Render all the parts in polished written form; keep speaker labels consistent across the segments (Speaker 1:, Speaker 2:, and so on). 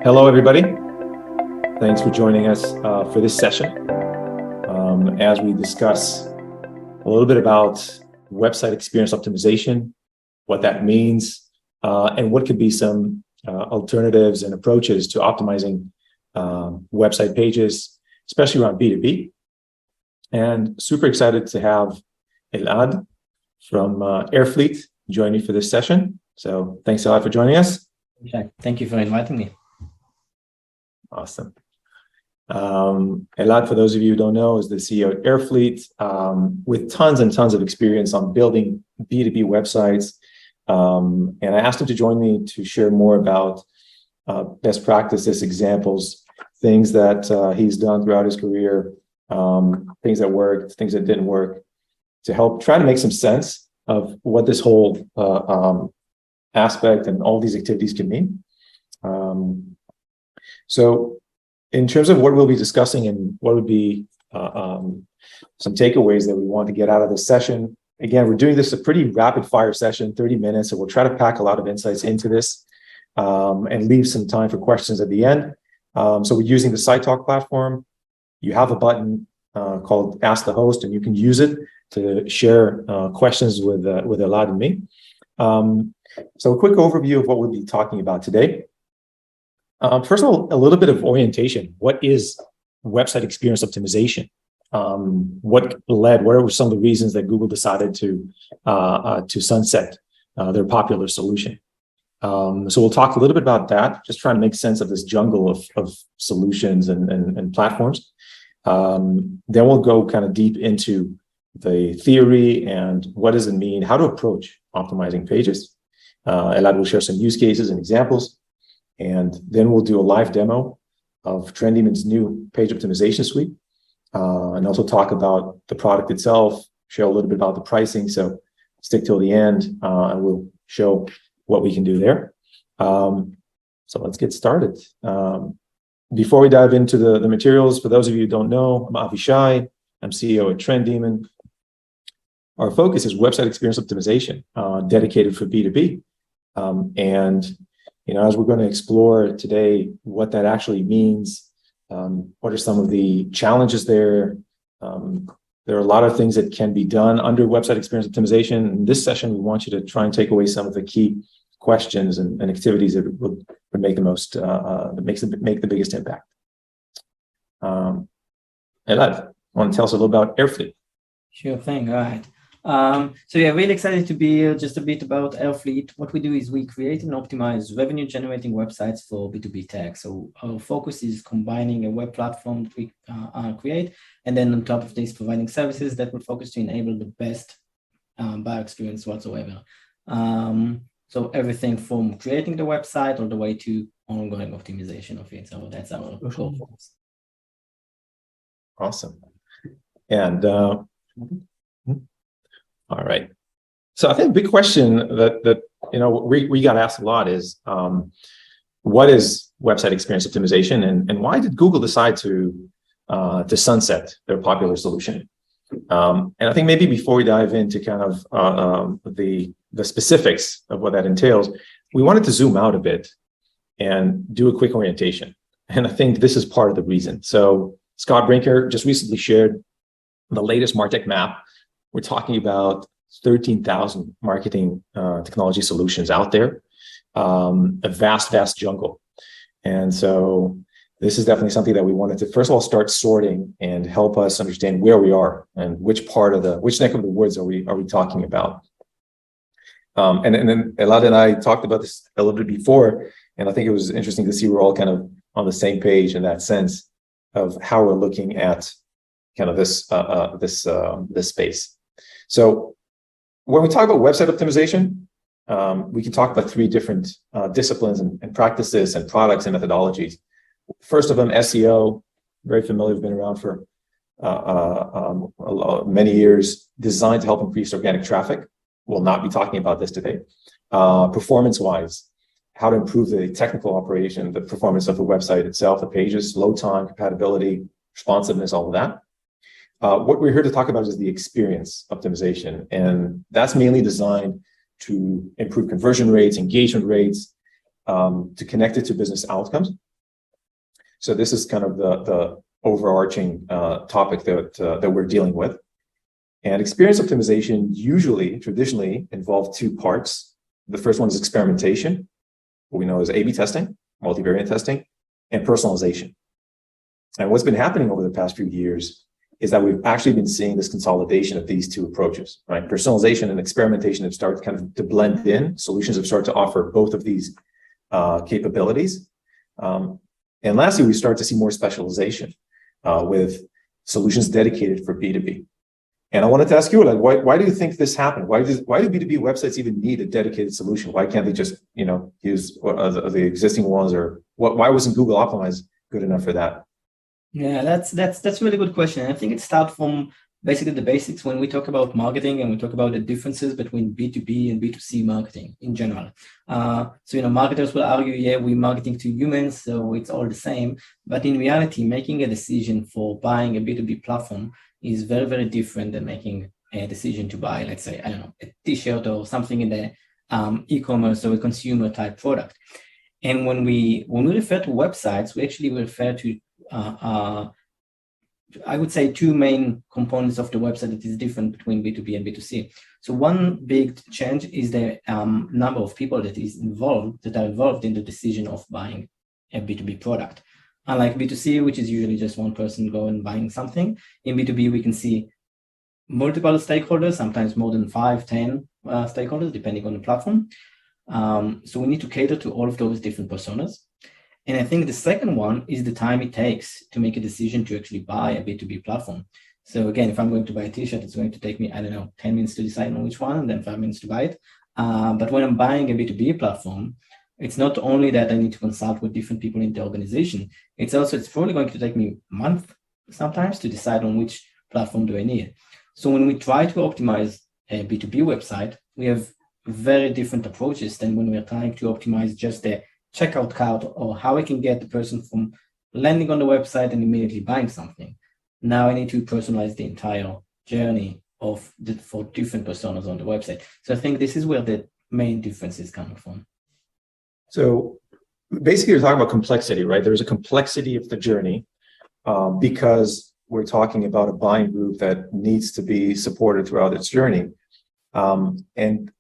Speaker 1: Hello, everybody. Thanks for joining us for this session as we discuss a little bit about website experience optimization, what that means, and what could be some alternatives and approaches to optimizing website pages, especially around B2B. And super excited to have Elad from Airfleet join me for this session. So thanks, Elad, for joining us.
Speaker 2: Thank you for inviting me.
Speaker 1: Awesome. Elad, for those of you who don't know, is the CEO at Airfleet with tons and tons of experience on building B2B websites. And I asked him to join me to share more about best practices, examples, things that he's done throughout his career, things that worked, things that didn't work, to help try to make some sense of what this whole aspect and all these activities can mean. So in terms of what we'll be discussing and what would be some takeaways that we want to get out of this session, again, we're doing this a pretty rapid fire session, 30 minutes, so we'll try to pack a lot of insights into this and leave some time for questions at the end. So we're using the SiteTalk platform. You have a button called Ask the Host, and you can use it to share questions with Elad and me. So a quick overview of what we'll be talking about today. First of all, a little bit of orientation. What is website experience optimization? What are some of the reasons that Google decided to sunset their popular solution? So we'll talk a little bit about that, just trying to make sense of this jungle of solutions and platforms. Then we'll go kind of deep into the theory and what does it mean, how to approach optimizing pages. Elad will share some use cases and examples. And then we'll do a live demo of Trendemons' new page optimization suite, and also talk about the product itself, share a little bit about the pricing. So stick till the end, and we'll show what we can do there. So let's get started. Before we dive into the materials, for those of you who don't know, I'm Avishai. I'm CEO at Trendemon. Our focus is website experience optimization, dedicated for B2B. As we're going to explore today what that actually means, what are some of the challenges there? There are a lot of things that can be done under website experience optimization. In this session, we want you to try and take away some of the key questions and activities that would make the most, make the biggest impact. Elad, want to tell us a little about Airfleet?
Speaker 2: Sure thing. All right. So yeah, really excited to be here. Just a bit about Airfleet. What we do is we create and optimize revenue-generating websites for B2B tech. So our focus is combining a web platform that we create, and then on top of this, providing services that will focus to enable the best buyer experience whatsoever. So everything from creating the website all the way to ongoing optimization of it. So that's our core focus.
Speaker 1: Awesome. And all right. So I think a big question that we got asked a lot is, what is website experience optimization, and why did Google decide to sunset their popular solution? And I think maybe before we dive into kind of the specifics of what that entails, we wanted to zoom out a bit and do a quick orientation. And I think this is part of the reason. So Scott Brinker just recently shared the latest MarTech map. We're talking about 13,000 marketing technology solutions out there, a vast jungle. And so this is definitely something that we wanted to, first of all, start sorting and help us understand where we are and which neck of the woods are we talking about. And then Elad and I talked about this a little bit before, and I think it was interesting to see we're all kind of on the same page in that sense of how we're looking at kind of this space. So when we talk about website optimization, we can talk about three different disciplines and practices and products and methodologies. First of them, SEO, very familiar, been around for many years, designed to help increase organic traffic. We'll not be talking about this today. Performance-wise, how to improve the technical operation, the performance of the website itself, the pages, load time, compatibility, responsiveness, all of that. What we're here to talk about is the experience optimization, and that's mainly designed to improve conversion rates, engagement rates, to connect it to business outcomes. So this is kind of the overarching topic that we're dealing with. And experience optimization usually, traditionally, involved two parts. The first one is experimentation, what we know as A/B testing, multivariate testing, and personalization. And what's been happening over the past few years is that we've actually been seeing this consolidation of these two approaches, right? Personalization and experimentation have started kind of to blend in. Solutions have started to offer both of these capabilities. And lastly, we start to see more specialization with solutions dedicated for B2B. And I wanted to ask you, like, why do you think this happened? Why do B2B websites even need a dedicated solution? Why can't they just, use the existing ones, or why wasn't Google Optimize good enough for that?
Speaker 2: Yeah, that's a really good question. I think it starts from basically the basics when we talk about marketing and we talk about the differences between B2B and B2C marketing in general. So, marketers will argue, yeah, we're marketing to humans, so it's all the same. But in reality, making a decision for buying a B2B platform is very, very different than making a decision to buy, let's say, I don't know, a t-shirt or something in the e-commerce or a consumer type product. And when we refer to websites, we actually refer to I would say two main components of the website that is different between B2B and B2C. So one big change is the number of people that are involved in the decision of buying a B2B product. Unlike B2C, which is usually just one person going and buying something, in B2B, we can see multiple stakeholders, sometimes more than 5, 10 stakeholders, depending on the platform. So we need to cater to all of those different personas. And I think the second one is the time it takes to make a decision to actually buy a B2B platform. So again, if I'm going to buy a t-shirt, it's going to take me, 10 minutes to decide on which one, and then 5 minutes to buy it. But when I'm buying a B2B platform, it's not only that I need to consult with different people in the organization, it's probably going to take me a month sometimes to decide on which platform do I need. So when we try to optimize a B2B website, we have very different approaches than when we're trying to optimize just the checkout cart or how I can get the person from landing on the website and immediately buying something. Now I need to personalize the entire journey for different personas on the website. So I think this is where the main difference is coming from.
Speaker 1: So basically, you're talking about complexity, right? There's a complexity of the journey because we're talking about a buying group that needs to be supported throughout its journey. And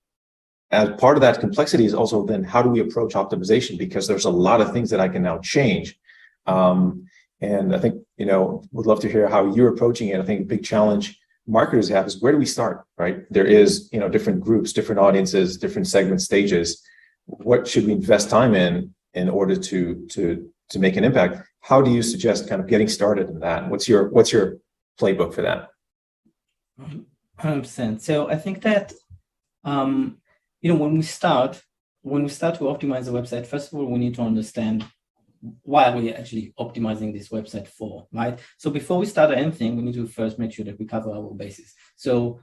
Speaker 1: as part of that complexity is also then how do we approach optimization? Because there's a lot of things that I can now change. And I think, would love to hear how you're approaching it. I think a big challenge marketers have is where do we start, right? There is, different groups, different audiences, different segment stages. What should we invest time in order to make an impact? How do you suggest kind of getting started in that? What's your playbook for that?
Speaker 2: 100%. So I think that, when we start to optimize the website, first of all, we need to understand why are we actually optimizing this website for, right? So before we start anything, we need to first make sure that we cover our bases. So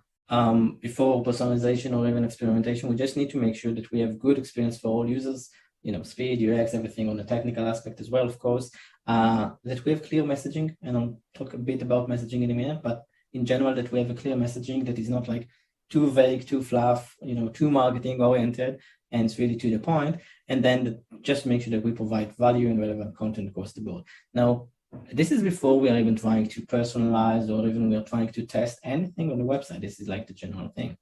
Speaker 2: before personalization or even experimentation, we just need to make sure that we have good experience for all users, speed, UX, everything on the technical aspect as well, of course, that we have clear messaging, and I'll talk a bit about messaging in a minute, but in general, that we have a clear messaging that is not like too vague, too fluff, too marketing oriented, and it's really to the point. And then just make sure that we provide value and relevant content across the board. Now, this is before we are even trying to personalize or even we are trying to test anything on the website. This is like the general thing.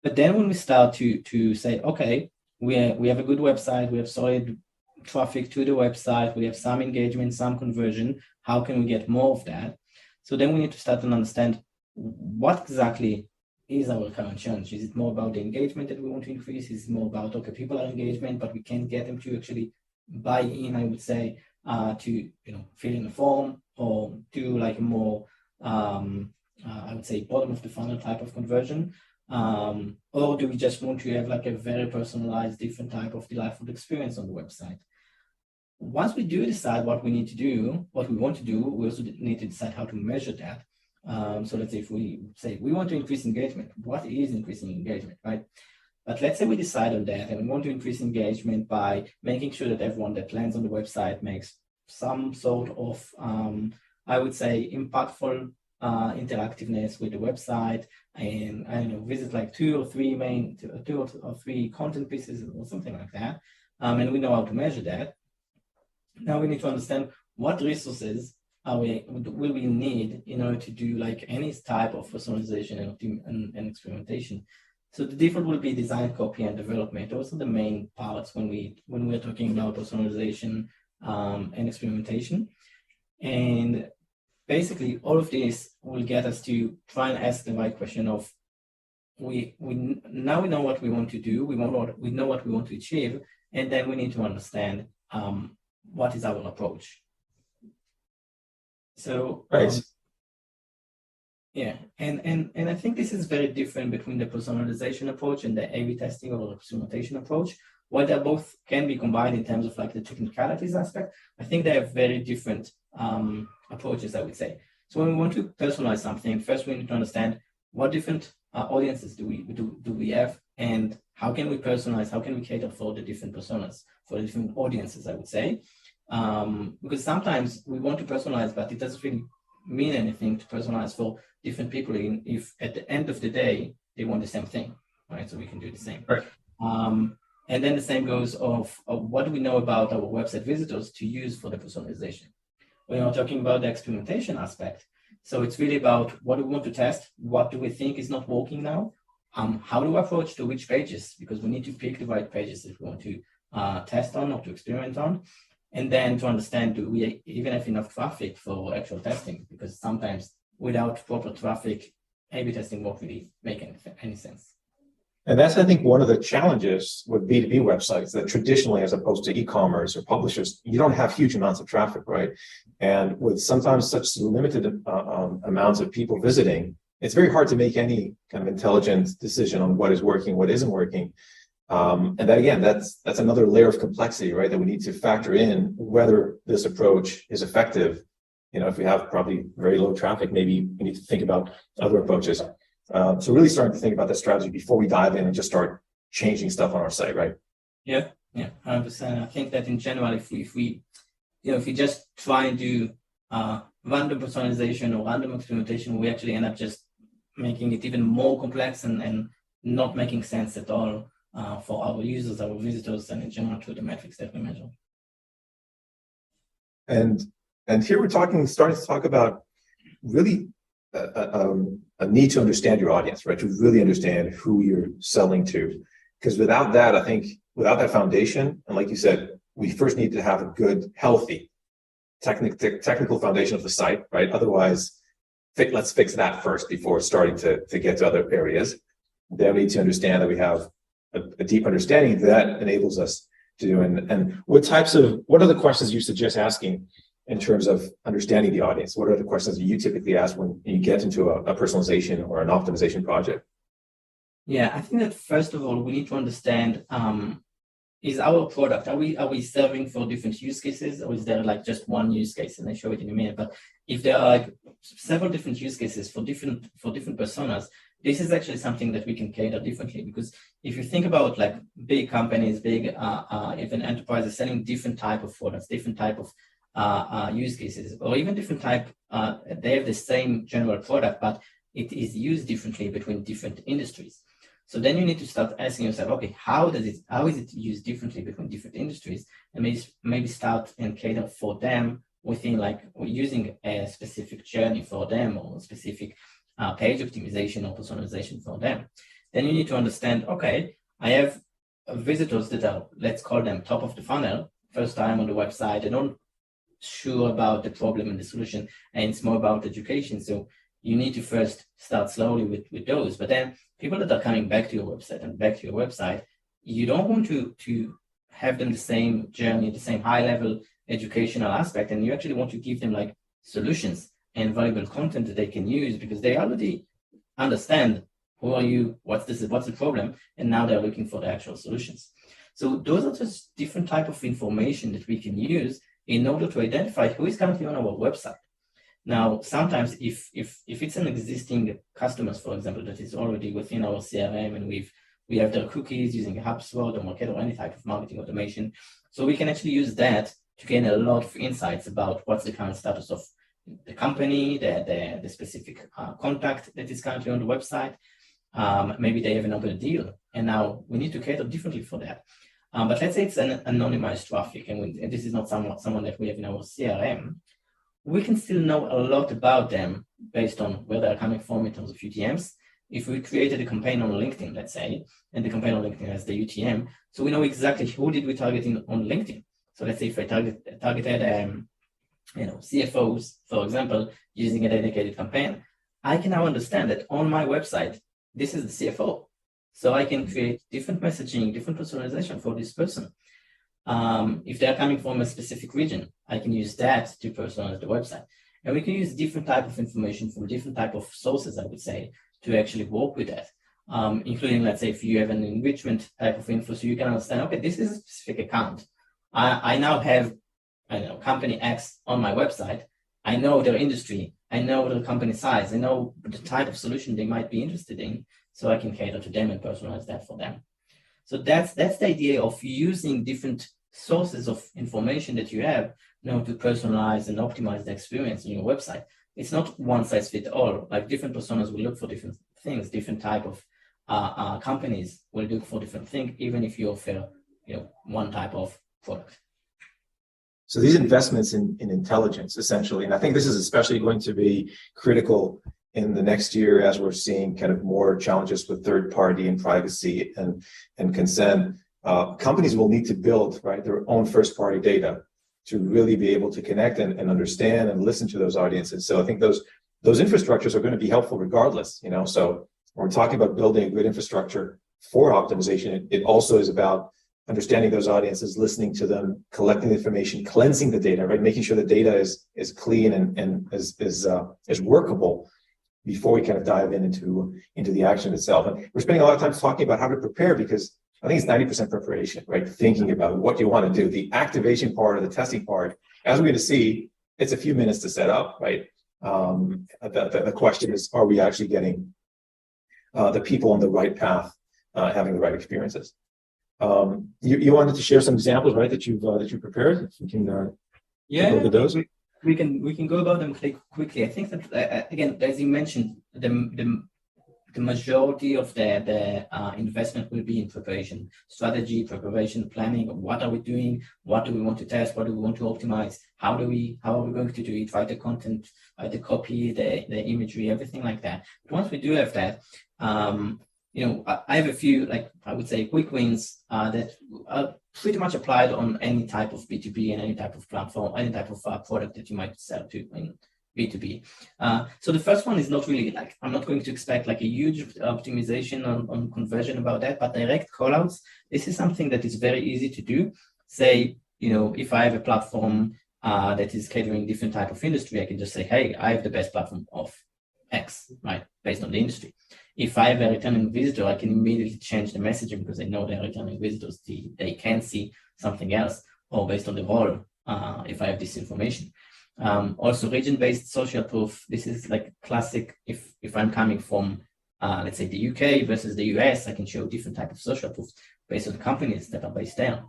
Speaker 2: But then when we start to say, okay, we have a good website, we have solid traffic to the website, we have some engagement, some conversion, how can we get more of that? So then we need to start to understand what exactly is our current challenge. Is it more about the engagement that we want to increase? Is it more about, okay, people are engagement, but we can't get them to actually buy in, I would say, to fill in a form or do like a more, I would say, bottom of the funnel type of conversion? Or do we just want to have like a very personalized, different type of delightful experience on the website? Once we do decide what we need to do, what we want to do, we also need to decide how to measure that. So let's say if we say we want to increase engagement, what is increasing engagement, right? But let's say we decide on that and we want to increase engagement by making sure that everyone that lands on the website makes some sort of, I would say, impactful interactiveness with the website, and visit like two or three content pieces or something like that. And we know how to measure that. Now we need to understand what resources will we need in order to do like any type of personalization and experimentation. So the default will be design, copy, and development. Those are the main parts when we're talking about personalization and experimentation. And basically, all of this will get us to try and ask the right question of we now we know what we want to do, we know what we want to achieve, and then we need to understand what is our approach. So
Speaker 1: Right.
Speaker 2: yeah, and I think this is very different between the personalization approach and the A/B testing or experimentation approach. While they both can be combined in terms of like the technicalities aspect, I think they have very different approaches, I would say. So when we want to personalize something, first we need to understand what different audiences do we have, and how can we personalize, how can we cater for the different personas, for the different audiences, I would say. Because sometimes we want to personalize, but it doesn't really mean anything to personalize for different people if at the end of the day they want the same thing, right? So we can do the same.
Speaker 1: Right.
Speaker 2: And then the same goes of what do we know about our website visitors to use for the personalization. When we're talking about the experimentation aspect, so it's really about what do we want to test, what do we think is not working now, how do we approach to which pages, because we need to pick the right pages that we want to test on or to experiment on. And then to understand, do we even have enough traffic for actual testing? Because sometimes without proper traffic, A/B testing won't really make any sense.
Speaker 1: And that's, I think, one of the challenges with B2B websites that traditionally, as opposed to e-commerce or publishers, you don't have huge amounts of traffic, right? And with sometimes such limited amounts of people visiting, it's very hard to make any kind of intelligent decision on what is working, what isn't working. And that, again, that's another layer of complexity, right? That we need to factor in whether this approach is effective. You know, if we have probably very low traffic, maybe we need to think about other approaches. So really starting to think about the strategy before we dive in and just start changing stuff on our site, right?
Speaker 2: Yeah, 100%. I think that in general, if we just try and do random personalization or random experimentation, we actually end up just making it even more complex and not making sense at all for our users, our visitors, and in general to the metrics that we measure.
Speaker 1: And here we're starting to talk about really a need to understand your audience, right? To really understand who you're selling to. Because without that, I think, without that foundation, and like you said, we first need to have a good, healthy technical foundation of the site, right? Otherwise, let's fix that first before starting to get to other areas. Then we need to understand that we have a deep understanding that enables us to do. And what are the questions you suggest asking in terms of understanding the audience? What are the questions that you typically ask when you get into a personalization or an optimization project?
Speaker 2: Yeah, I think that first of all, we need to understand, is our product, are we serving for different use cases, or is there like just one use case? And I show it in a minute, but if there are like several different use cases for different personas, this is actually something that we can cater differently. Because if you think about like big companies, big even enterprises selling different type of products, different type of use cases, or even different type, they have the same general product, but it is used differently between different industries. So then you need to start asking yourself, okay, how is it used differently between different industries? And maybe start and cater for them within like using a specific journey for them, or a specific page optimization or personalization for them. Then you need to understand, okay, I have visitors that are, let's call them top of the funnel, first time on the website, they don't sure about the problem and the solution, and it's more about education. So you need to first start slowly with those. But then people that are coming back to your website, you don't want to have them the same journey, the same high level educational aspect, and you actually want to give them like solutions and valuable content that they can use, because they already understand who are you, what's the problem, and now they're looking for the actual solutions. So those are just different type of information that we can use in order to identify who is currently on our website. Now, sometimes if it's an existing customers, for example, that is already within our CRM, and we have their cookies using HubSpot or Marketo or any type of marketing automation, so we can actually use that to gain a lot of insights about what's the current status of the company, the specific contact that is currently on the website. Maybe they have an open deal, and now we need to cater differently for that. But let's say it's an anonymized traffic, and this is not someone that we have in our CRM. We can still know a lot about them based on where they're coming from in terms of UTMs. If we created a campaign on LinkedIn, let's say, and the campaign on LinkedIn has the UTM, so we know exactly who did we target on LinkedIn. So let's say if I targeted CFOs, for example, using a dedicated campaign, I can now understand that on my website, this is the CFO. So I can create different messaging, different personalization for this person. If they're coming from a specific region, I can use that to personalize the website. And we can use different type of information from different type of sources, I would say, to actually work with that. Including, let's say, if you have an enrichment type of info, so you can understand, okay, this is a specific account. I now have, company X on my website. I know their industry. I know their company size. I know the type of solution they might be interested in, so I can cater to them and personalize that for them. So that's the idea of using different sources of information that you have, to personalize and optimize the experience on your website. It's not one size fits all. Like different personas will look for different things, different type of companies will look for different things, even if you offer, one type of product.
Speaker 1: So these investments in intelligence, essentially, and I think this is especially going to be critical in the next year as we're seeing kind of more challenges with third party and privacy and consent. Companies will need to build their own first party data to really be able to connect and understand and listen to those audiences. So I think those infrastructures are going to be helpful regardless. So when we're talking about building a good infrastructure for optimization, it also is about understanding those audiences, listening to them, collecting the information, cleansing the data, making sure the data is clean and is workable before we kind of dive into the action itself. And we're spending a lot of time talking about how to prepare, because I think it's 90% preparation, Thinking about what you want to do. The activation part or the testing part, as we're going to see, it's a few minutes to set up, The question is, are we actually getting the people on the right path, having the right experiences? You wanted to share some examples, that you've prepared. If we can look at those.
Speaker 2: We can go about them quickly. I think that again, as you mentioned, the majority of the investment will be in preparation, strategy, preparation, planning. What are we doing? What do we want to test? What do we want to optimize? How are we going to do it? Write the content, write the copy, the imagery, everything like that. But once we do have that, I have a few, I would say, quick wins that are pretty much applied on any type of B2B and any type of platform, any type of product that you might sell to in B2B. So the first one is not really I'm not going to expect a huge optimization on conversion about that, but direct callouts. This is something that is very easy to do. Say, if I have a platform that is catering different type of industry, I can just say, hey, I have the best platform of X, based on the industry. If I have a returning visitor, I can immediately change the messaging because I know they're returning visitors. They can see something else, or based on the role, if I have this information. Also, region-based social proof. This is classic. If I'm coming from, let's say, the UK versus the US, I can show different type of social proof based on companies that are based there.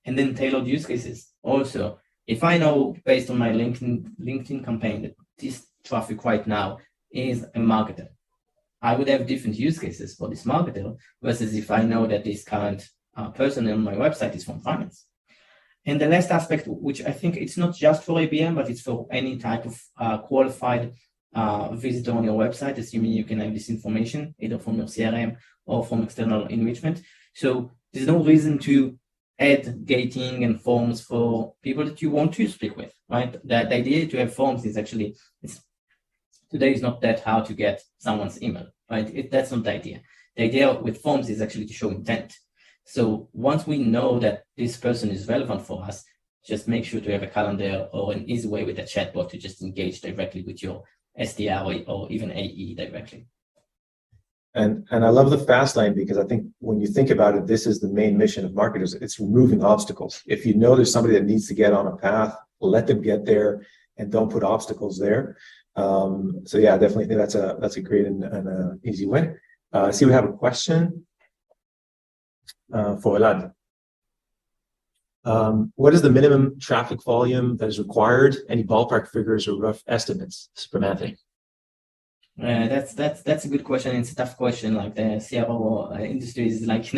Speaker 2: And then tailored use cases. Also, if I know based on my LinkedIn campaign that this traffic right now is a marketer, I would have different use cases for this marketer versus if I know that this current person on my website is from finance. And the last aspect, which I think it's not just for ABM, but it's for any type of qualified visitor on your website, assuming you can have this information either from your CRM or from external enrichment. So there's no reason to add gating and forms for people that you want to speak with, The idea to have forms is actually, today is not that how to get someone's email, that's not the idea. The idea with forms is actually to show intent. So once we know that this person is relevant for us, just make sure to have a calendar or an easy way with a chatbot to just engage directly with your SDR or even AE directly.
Speaker 1: And I love the fast lane, because I think when you think about it, this is the main mission of marketers. It's removing obstacles. If you know there's somebody that needs to get on a path, let them get there and don't put obstacles there. So yeah, I definitely think that's a great and easy win. I see we have a question for Elad. What is the minimum traffic volume that is required? Any ballpark figures or rough estimates? This is from Anthony.
Speaker 2: That's a good question. It's a tough question. Like the CRO industry is like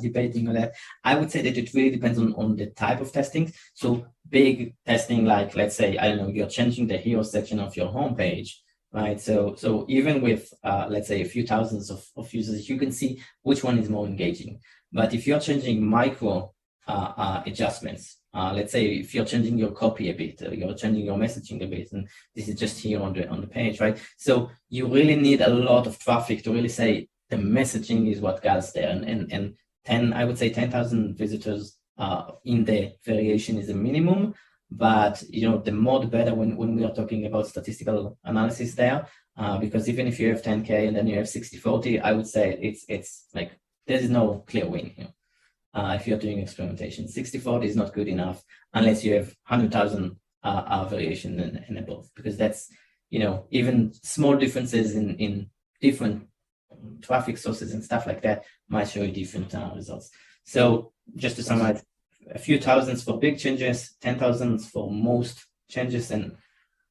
Speaker 2: debating on that. I would say that it really depends on the type of testing. So big testing, like let's say I don't know, you're changing the hero section of your homepage, right? So even with let's say a few thousands of users, you can see which one is more engaging. But if you're changing micro adjustments, let's say if you're changing your copy a bit, you're changing your messaging a bit, and this is just here on the page, right? So you really need a lot of traffic to really say the messaging is what got there, and 10, I would say 10,000 visitors in the variation is a minimum, but the more the better when we are talking about statistical analysis there, because even if you have 10K and then you have 60-40, I would say it's like there's no clear win here. If you're doing experimentation, 60-40 is not good enough unless you have 100,000 variation and above, because that's, even small differences in different traffic sources and stuff like that might show you different results. So just to summarize, a few thousands for big changes, 10,000 for most changes, and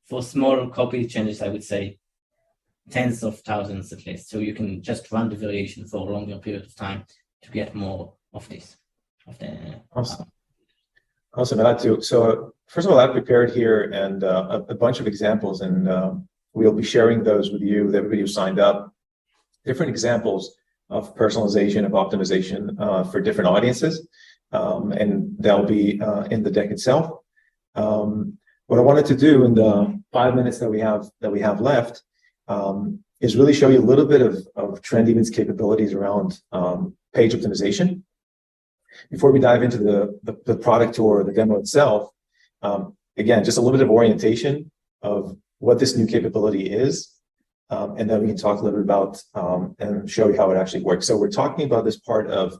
Speaker 2: for small copy changes, I would say tens of thousands at least. So you can just run the variation for a longer period of time to get more of this.
Speaker 1: Awesome. Awesome. I'd too. So first of all, I've prepared here and a bunch of examples, and we'll be sharing those with you, with everybody who signed up. Different examples of personalization, of optimization for different audiences, and they'll be in the deck itself. What I wanted to do in the 5 minutes that we have left is really show you a little bit of Trend-Even's capabilities around page optimization. Before we dive into the product or the demo itself, again, just a little bit of orientation of what this new capability is, and then we can talk a little bit about and show you how it actually works. So we're talking about this part of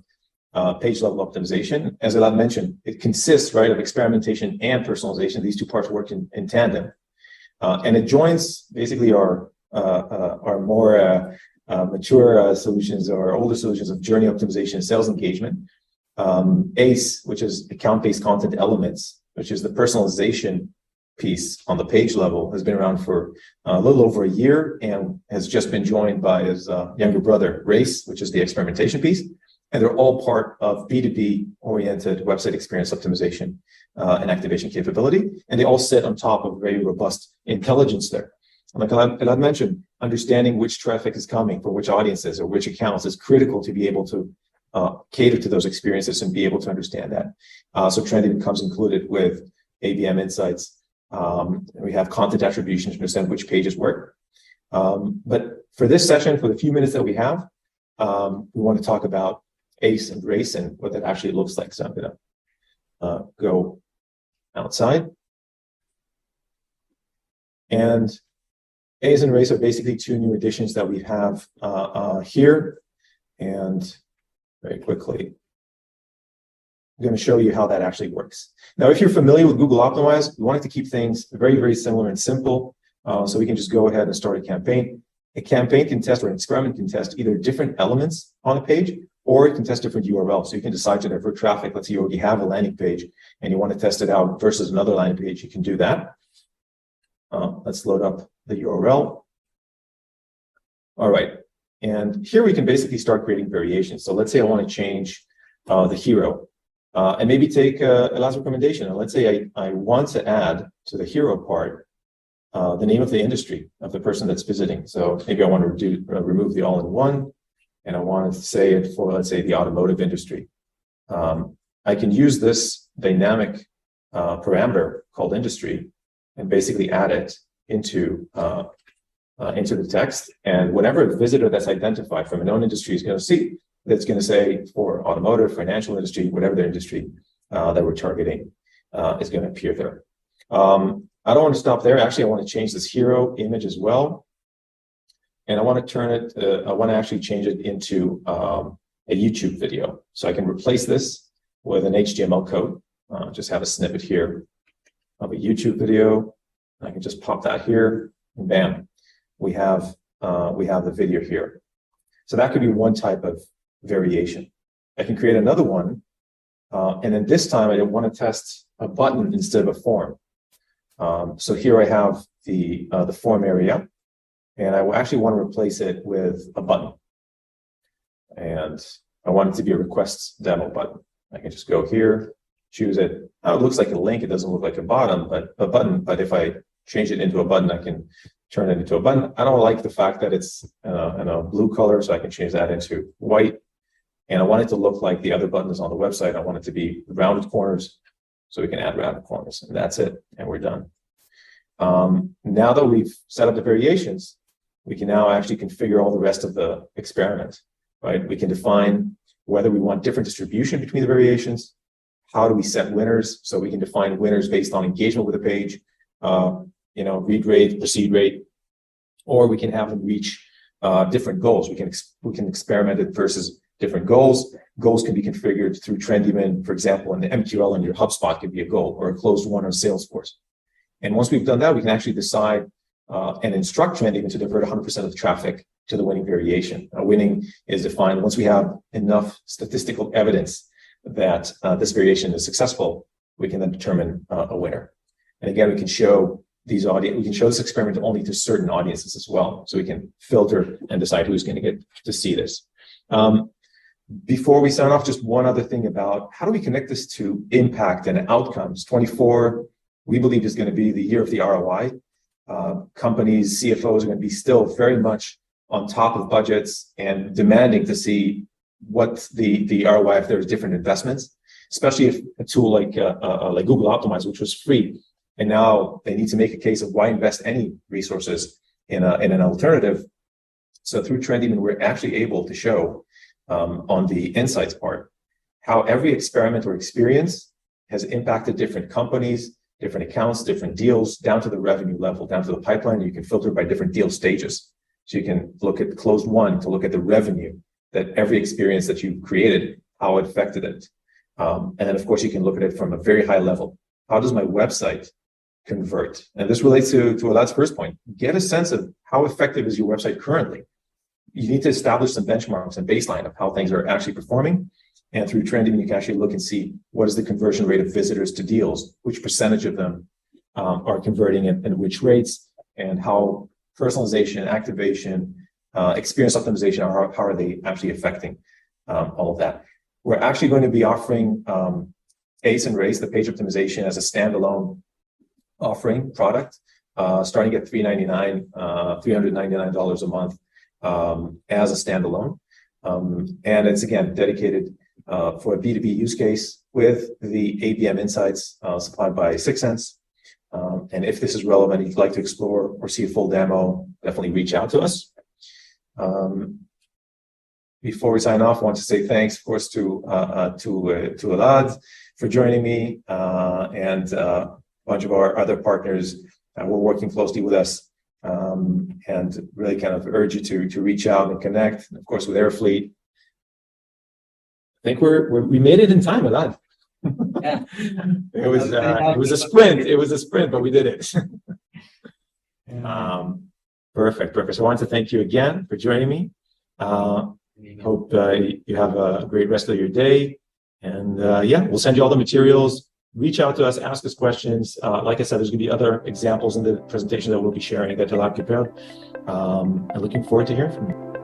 Speaker 1: page level optimization. As Elad mentioned, it consists, right, of experimentation and personalization. These two parts work in tandem, and it joins basically our more mature solutions or older solutions of journey optimization, sales engagement. ACE, which is account-based content elements, which is the personalization piece on the page level, has been around for a little over a year and has just been joined by his younger brother, RACE, which is the experimentation piece. And they're all part of B2B oriented website experience optimization and activation capability. And they all sit on top of very robust intelligence there. Like Elad mentioned, understanding which traffic is coming for which audiences or which accounts is critical to be able to cater to those experiences and be able to understand that. So Trend-Even comes included with ABM insights. We have content attribution to understand which pages work. But for this session, for the few minutes that we have, we want to talk about ACE and RACE and what that actually looks like. So I'm going to go outside. And ACE and RACE are basically two new additions that we have here. And very quickly, I'm going to show you how that actually works. Now, if you're familiar with Google Optimize, we wanted to keep things very, very similar and simple. So we can just go ahead and start a campaign. A campaign can test, or an experiment can test either different elements on a page, or it can test different URLs. So you can decide to divert traffic. Let's say you already have a landing page and you want to test it out versus another landing page. You can do that. Let's load up the URL. All right. And here we can basically start creating variations. So let's say I want to change the hero and maybe take Elad's recommendation. And let's say I want to add to the hero part the name of the industry of the person that's visiting. So maybe I want to remove the all-in-one, and I want to say it for, let's say, the automotive industry. I can use this dynamic parameter called industry and basically add it into the text. And whenever a visitor that's identified from a known industry is going to see, that's going to say for automotive, financial industry, whatever the industry that we're targeting is going to appear there. I don't want to stop there. Actually, I want to change this hero image as well. And I want to turn it, I want to actually change it into a YouTube video. So I can replace this with an HTML code. Just have a snippet here of a YouTube video. I can just pop that here, and bam, we have the video here. So that could be one type of variation. I can create another one, and then this time I want to test a button instead of a form. So here I have the form area, And I actually want to replace it with a button. And I want it to be a requests demo button. I can just go here, choose it. Oh, it looks like a link. It doesn't look like a button, but if I change it into a button, I can turn it into a button. I don't like the fact that it's in a blue color, so I can change that into white. And I want it to look like the other buttons on the website. I want it to be rounded corners, so we can add rounded corners. And that's it, and we're done. Now that we've set up the variations, we can now actually configure all the rest of the experiment, right? We can define whether we want different distribution between the variations. How do we set winners? So we can define winners based on engagement with the page, read rate, proceed rate, or we can have them reach different goals. We can experiment it versus different goals. Goals can be configured through Trendyman, for example, and the MQL in your HubSpot could be a goal, or a closed one on Salesforce. And once we've done that, we can actually decide and instruct Trendyman to divert 100% of the traffic to the winning variation. Winning is defined once we have enough statistical evidence that this variation is successful, we can then determine a winner. And again, we can show these we can show this experiment only to certain audiences as well. So we can filter and decide who's going to get to see this. Before we sign off, just one other thing about how do we connect this to impact and outcomes. 24, we believe, is going to be the year of the ROI. Companies, CFOs are going to be still very much on top of budgets and demanding to see what the ROI if there's different investments, especially if a tool like Google Optimize, which was free, and now they need to make a case of why invest any resources in an alternative. So through Trendyman, we're actually able to show on the insights part how every experiment or experience has impacted different companies, different accounts, different deals, down to the revenue level, down to the pipeline. You can filter by different deal stages. So you can look at closed one to look at the revenue that every experience that you've created, how it affected it. And then, of course, you can look at it from a very high level. How does my website convert? And this relates to Elad's first point. Get a sense of how effective is your website currently. You need to establish some benchmarks and baseline of how things are actually performing. And through Trendyman, you can actually look and see what is the conversion rate of visitors to deals, which percentage of them are converting and which rates, and how personalization, activation, experience optimization, how are they actually affecting all of that. We're actually going to be offering Ace and Race, the page optimization, as a standalone offering product, starting at $399 a month as a standalone. And it's, again, dedicated for a B2B use case with the ABM insights supplied by 6sense. And if this is relevant, if you'd like to explore or see a full demo, definitely reach out to us. Before we sign off, I want to say thanks, of course, to Elad for joining me and a bunch of our other partners who are working closely with us, and really kind of urge you to reach out and connect. And of course, with Airfleet, I think we made it in time, Elad.
Speaker 2: Yeah.
Speaker 1: It was a sprint. It was a sprint, but we did it. Perfect. So I want to thank you again for joining me. Hope you have a great rest of your day. And we'll send you all the materials. Reach out to us, ask us questions. Like I said, there's going to be other examples in the presentation that we'll be sharing that Elad prepared. I'm looking forward to hearing from you.